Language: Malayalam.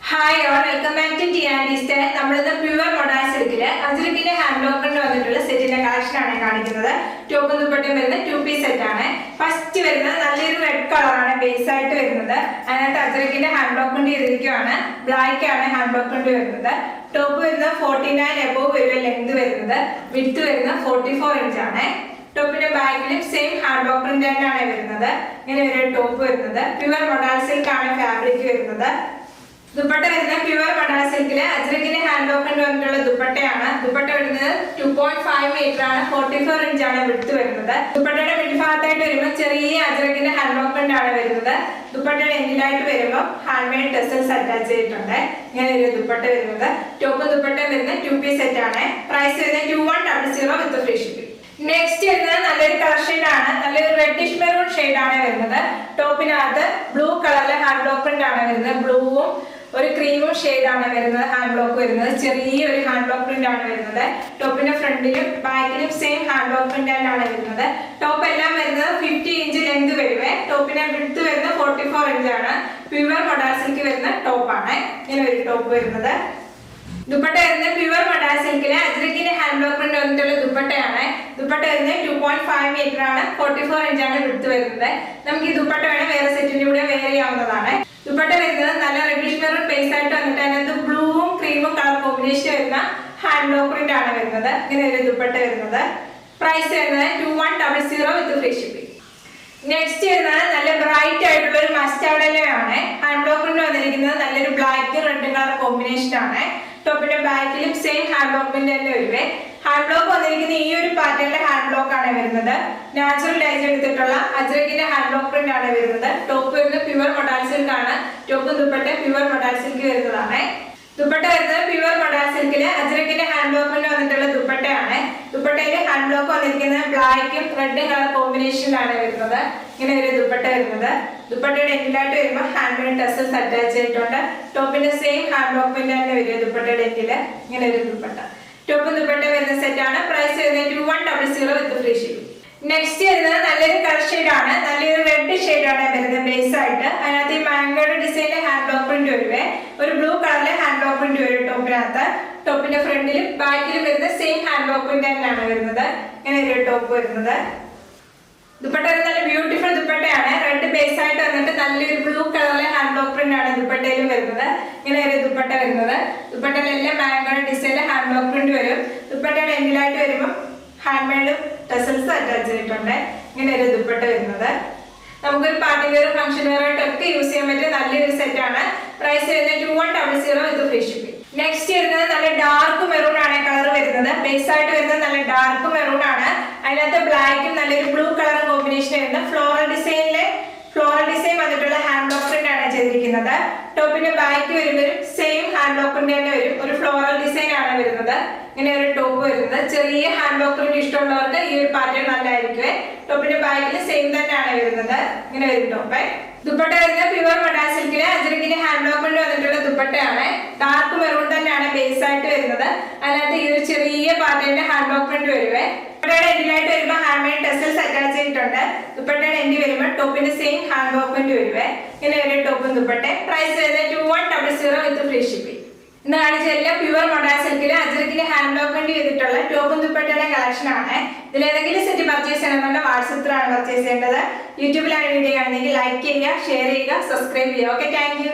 Hi all welcome back to T style. നമ്മളിന്ന് പ്യുവർ മൊഡാൾ സിൽക്കില് അജ്രക്കിന്റെ ഹാൻഡ് ബ്ലോക്കറിന് വന്നിട്ടുള്ള സെറ്റിന്റെ കളക്ഷൻ ആണ് കാണിക്കുന്നത്. ടോപ്പ് ദുപ്പട്ടയും വരുന്ന 2 പീസ് സെറ്റ് ആണ്. ഫസ്റ്റ് വരുന്നത് നല്ലൊരു റെഡ് കളറാണ് ബേസ് ആയിട്ട് വരുന്നത്. അതിനകത്ത് അജ്രക്കിന്റെ ഹാൻഡ് ബ്ലോക്കിന്റെ ചെയ്തിരിക്കുകയാണ്. ബ്ലാക്ക് ആണ് ഹാൻഡ് ബ്ലോക്കിന്റെ വരുന്നത്. ടോപ്പ് വരുന്നത് 49 എബോവ് വരും ലെങ്ത് വരുന്നത്. വിഡ്ത്ത് വരുന്നത് 44 ഇഞ്ച് ആണ്. ടോപ്പിന്റെ ബാക്കിലും സെയിം ഹാൻഡ് ബ്ലോക്ക് പ്രിന്റ് തന്നെയാണ് വരുന്നത്. ഇങ്ങനെ ഒരു ടോപ്പ് വരുന്നത് പ്യുവർ മൊഡാൾ സിൽക്ക് ആണ് ഫാബ്രിക് വരുന്നത്. ദുപ്പട്ട വരുന്നത് പ്യുവർ മൊഡാൾ സിൽക്കില് അജ്രക്കിന്റെ ഹാൻഡ് ബ്ലോക്കിന്റെ വന്നിട്ടുള്ള ദുപ്പട്ടയാണ്. ദുപ്പട്ട വരുന്നത് 2.5 മീറ്റർ ആണ്. 44 ഇഞ്ച് ആണ് വിഡ്ത്ത് വരുന്നത്. ദുപ്പട്ടയുടെ മിഡ് ഭാഗത്തായിട്ട് വരുമ്പോൾ ചെറിയ അജ്രക്കിന്റെ ഹാൻഡ് ബ്ലോക്കിന്റെ ആണ് വരുന്നത്. ദുപ്പട്ടയുടെ എൻഡിലായിട്ട് വരുമ്പോൾ ഹാൻഡ് മെയ്ഡ് ടെസൽസ് അറ്റാച്ച് ചെയ്തിട്ടുണ്ട്. ഇങ്ങനെ ഒരു ദുപ്പട്ട വരുന്നത്. ടോപ്പ് ദുപ്പട്ട വരുന്നത് 2 പീസ് സെറ്റ് ആണ്. പ്രൈസ് വരുന്നത് 2100 വിത്ത് ഫ്രീ ഷിപ്പിംഗ്. നെക്സ്റ്റ് വരുന്നത് നല്ലൊരു കളർ ഷെയ്ഡ് ആണ്. നല്ലൊരു റെഡിഷ് മെറൂൺ ഷെയ്ഡ് ആണ് വരുന്നത്. ടോപ്പിനകത്ത് ബ്ലൂ കളറിലെ ഹാൻഡ് ബ്ലോക്ക് പ്രിന്റ് ആണ് വരുന്നത്. ബ്ലൂവും ഒരു ക്രീമും ഷെയ്ഡ് ആണ് വരുന്നത്. ഹാൻഡ് ബ്ലോക്ക് വരുന്നത് ചെറിയൊരു ഹാൻഡ് ബ്ലോക്ക് പ്രിന്റ് ആണ് വരുന്നത്. ടോപ്പിന്റെ ഫ്രണ്ടിലും ബാക്കിലും സെയിം ഹാൻഡ് ബ്ലോക്ക് പ്രിന്റ് ആണ് വരുന്നത്. ടോപ്പ് എല്ലാം വരുന്നത് 50 ഇഞ്ച് ലെങ്ത് വരുവേ. ടോപ്പിന്റെ വിഡ്ത്ത് വരുന്നത് 44 ഇഞ്ച് ആണ്. പ്യുവർ മൊഡാൾ സിൽക്ക് വരുന്ന ടോപ്പാണ്. ഇങ്ങനെ ഒരു ടോപ്പ് വരുന്നത്. ദുപ്പട്ട വരുന്നത് പ്യുവർ മൊഡാൾ സിൽക്കിലെ അജ്രക്കിന്റെ ഹാൻഡ് ബ്ലോക്ക് പ്രിന്റ് വന്നിട്ടുള്ള ദുപ്പട്ടയാണ്. ദുപ്പട്ട വരുന്നത് 2.5 മീറ്റർ ആണ്. 44 ഇഞ്ച് ആണ് വിഡ്ത്ത് വരുന്നത്. നമുക്ക് ഈ ദുപ്പട്ട വേണം വേറെ സെറ്റിന്റെ കൂടെ വെയർ ചെയ്യാവുന്നതാണ്. ദുപ്പട്ട വരുന്നത് നല്ല റെഡിഷ് മെറൂൺ ബേസ് ആയിട്ട് വന്നിട്ട് അതിനകത്ത് ബ്ലൂവും ക്രീമും കളർ കോമ്പിനേഷൻ വരുന്ന ഹാൻഡ് ബ്ലോക്ക് പ്രിന്റ് ആണ് വരുന്നത്. ഇങ്ങനെ ഒരു ദുപ്പട്ട വരുന്നത്. പ്രൈസ് വരുന്നത് 2100 വിത്ത് ഫ്രീ ഷിപ്പിംഗ്. നെക്സ്റ്റ് വരുന്നത് നല്ല ബ്രൈറ്റ് ആയിട്ടുള്ള ഒരു മസ്റ്റാർഡ് ആണ്. ഹാൻഡ് ബ്ലോക്ക് പ്രിന്റ് വന്നിരിക്കുന്നത് നല്ലൊരു ബ്ലാക്ക് റെഡ് കളർ കോമ്പിനേഷൻ ആണ്. ടോപ്പിന്റെ ബാക്കിലും സെയിം ഹാൻഡ് ബ്ലോക്ക് പ്രിന്റ് തന്നെ വരുവേ. ഹാൻഡ് ബ്ലോക്ക് വന്നിരിക്കുന്ന ഈ ഒരു പാറ്റേണിലെ ഹാൻഡ് ബ്ലോക്ക് ആണ് വരുന്നത്. നാച്ചുറൽ ഡൈസ് എടുത്തിട്ടുള്ള അജ്രക്കിന്റെ ഹാൻഡ് ബ്ലോക്ക് പ്രിന്റ് ആണ് വരുന്നത്. ടോപ്പ് വരുന്നത് പ്യുവർ മൊഡാൾ സിൽക്ക് ആണ്. ടോപ്പും ദുപ്പട്ട പ്യുവർ മൊഡാൾ സിൽക്ക് വരുന്നതാണ്. ദുപ്പട്ട വരുന്നത് പ്യുവർ മൊഡാൾ സിൽക്കില് അജ്രക്കിന്റെ ഹാൻഡ് ബ്ലോക്ക് പ്രിന്റ് വന്നിട്ടുള്ള ദുപ്പട്ടയാണ്. ദുപ്പട്ടയില് ഹാൻഡ് ബ്ലോക്ക് വന്നിരിക്കുന്നത് ബ്ലാക്കും റെഡും കളർ കോമ്പിനേഷനിലാണ് വരുന്നത്. ഇങ്ങനെ ഒരു ദുപ്പട്ട വരുന്നത്. ദുപ്പട്ടയുടെ എൻഡിലായിട്ട് വരുമ്പോൾ ഹാൻഡ് മെയ്ഡ് ടെസൽസ് അറ്റാച്ച് ചെയ്തിട്ടുണ്ട്. ടോപ്പിന്റെ സെയിം ഹാൻഡ് ബ്ലോക്ക് പ്രിന്റ് തന്നെ വരും ദുപ്പട്ടയുടെ എൻഡില്. ഇങ്ങനെ ഒരു ദുപ്പട്ട. ടോപ്പ് ദുപ്പട്ട വരുന്ന സെറ്റ് ആണ്. പ്രൈസ് വരുന്നത് 2100 വിത്ത് ഫ്രീ ഷിപ്പിംഗ്. നെക്സ്റ്റ് വരുന്നത് നല്ലൊരു കളർ ഷെയ്ഡ് ആണ്. നല്ലൊരു റെഡ് ഷെയ്ഡ് ആണ് വരുന്നത് ബേസ് ആയിട്ട്. അതിനകത്ത് ഈ മാംഗോയുടെ ഡിസൈനിലെ ഹാൻഡ് ബ്ലോക്ക് പ്രിന്റ് വരുവേ. ഒരു ബ്ലൂ കളറിലെ ഹാൻഡ് ബ്ലോക്ക് പ്രിന്റ് വരും ടോപ്പിനകത്ത്. ടോപ്പിന്റെ ഫ്രണ്ടിലും ബാക്കിലും വരുന്ന സെയിം ഹാൻഡ് ബ്ലോക്ക് പ്രിന്റ് തന്നെയാണ് വരുന്നത്. ഇങ്ങനെ ഒരു ടോപ്പ് വരുന്നത്. ദുപ്പട്ട നല്ല ബ്യൂട്ടിഫുൾ ദുപ്പട്ടയാണ്. റെഡ് ബേസ് ആയിട്ട് വന്നിട്ട് നല്ലൊരു ബ്ലൂ കളറിലെ ഹാൻഡ് ബ്ലോക്ക് പ്രിന്റ് ആണ് ദുപ്പട്ടയിലും വരുന്നത്. ഇങ്ങനെ ഒരു ദുപ്പട്ട വരുന്നത്. ദുപ്പട്ടയിലെല്ലാം മാംഗോയുടെ ഡിസൈനിലെ ഹാൻഡ് ബ്ലോക്ക് പ്രിന്റ് വരും. ദുപ്പട്ടയുടെ എൻഡിലായിട്ട് വരുമ്പോൾ ഹാൻഡ് മെയ്ഡ് ടെസൽസ് അറ്റാച്ച് ചെയ്തിട്ടുണ്ട്. ഇങ്ങനെ ഒരു ദുപ്പട്ട വരുന്നത്. നമുക്കൊരു പാർട്ടി വെയർ ഫംഗ്ഷൻ വെയർ ആയിട്ടൊക്കെ യൂസ് ചെയ്യാൻ പറ്റിയ നല്ലൊരു സെറ്റ് ആണ്. പ്രൈസ് വരുന്നത് 2100 വിത്ത് ഫ്രീ ഷിപ്പിംഗ്. നെക്സ്റ്റ് വരുന്നത് നല്ല ഡാർക്ക് മെറൂൺ ആണ് കളർ വരുന്നത്. ബേസ് ആയിട്ട് വരുന്നത് നല്ല ഡാർക്ക് മെറൂൺ ആണ്. അതിനകത്ത് ബ്ലാക്കും നല്ലൊരു ബ്ലൂ കളർ കോമ്പിനേഷൻ വരുന്ന ഫ്ലോറൽ ഡിസൈൻ വന്നിട്ടുള്ള ഹാൻഡ് ബ്ലോക്ക് പ്രിന്റ് ആണ് ചെയ്തിരിക്കുന്നത്. ടോപ്പിന്റെ ബാക്ക് വരുമ്പോൾ സെയിം ഹാൻഡ് ബ്ലോക്ക് പ്രിന്റ് തന്നെ വരും. ഒരു ഫ്ലോറൽ ഡിസൈൻ ആണ് വരുന്നത്. ഇങ്ങനെ ഒരു ടോപ്പ് വരുന്നത്. ചെറിയ ഹാൻഡ് ബ്ലോക്ക് പ്രിന്റ് ഇഷ്ടമുള്ളവർക്ക് ഈ ഒരു പാറ്റേൺ നല്ലതായിരിക്കും. ടോപ്പിന്റെ ബാക്കിൽ സെയിം തന്നെയാണ് വരുന്നത്. ഇങ്ങനെ ഒരു ടോപ്പ്. ദുപ്പട്ട വരുന്നത് പ്യുവർ മൊഡാൾ സിൽക്കിലെ അജ്രക്കിന്റെ ഹാൻഡ് ബ്ലോക്ക് പ്രിന്റ് വന്നിട്ടുള്ള ദുപ്പട്ടയാണ്. ഡാർക്ക് മെറൂൺ തന്നെയാണ് ബേസ് ആയിട്ട് വരുന്നത്. അതിനകത്ത് ഈ ഒരു ചെറിയ പാറ്റേണിന്റെ ഹാൻഡ് ബ്ലോക്ക് പ്രിന്റ് വരുവേ. ദുപ്പട്ടയുടെ എൻഡിലായിട്ട് വരുമ്പോൾ ഹാൻഡ് മെയ്ഡ് ടെസൽസ് അറ്റാച്ച് ചെയ്തിട്ടുണ്ട്. ദുപ്പട്ടയുടെ എൻഡ് വരുമ്പോൾ ടോപ്പിന്റെ സെയിം ഹാൻഡ് ബ്ലോക്ക് പ്രിന്റ് വരുവേ. ഇങ്ങനെ ഒരു ടോപ്പും ദുപ്പട്ട. പ്രൈസ് വരുന്നത് 2100 വിത്ത് ഫ്രീ ഷിപ്പിംഗ്. ഇന്ന് കാണിച്ച എല്ലാം പ്യുവർ മൊഡാൾ സിൽക്കില് അജ്രക്കിന്റെ ഹാൻഡ് ബ്ലോക്ക് പ്രിന്റ് ചെയ്തിട്ടുള്ള ടോപ്പും ദുപ്പട്ടയുടെ കളക്ഷൻ ആണ്. ഇതിലേതെങ്കിലും സെറ്റ് പർച്ചേസ് ചെയ്യണമെന്നുണ്ട് വാട്സപ്പിലാണ് പർച്ചേസ് ചെയ്യേണ്ടത്. യൂട്യൂബിലാണ് വീഡിയോ കാണുന്നെങ്കിൽ ലൈക്ക് ചെയ്യുക, ഷെയർ ചെയ്യുക, സബ്സ്ക്രൈബ് ചെയ്യുക. Okay, thank you.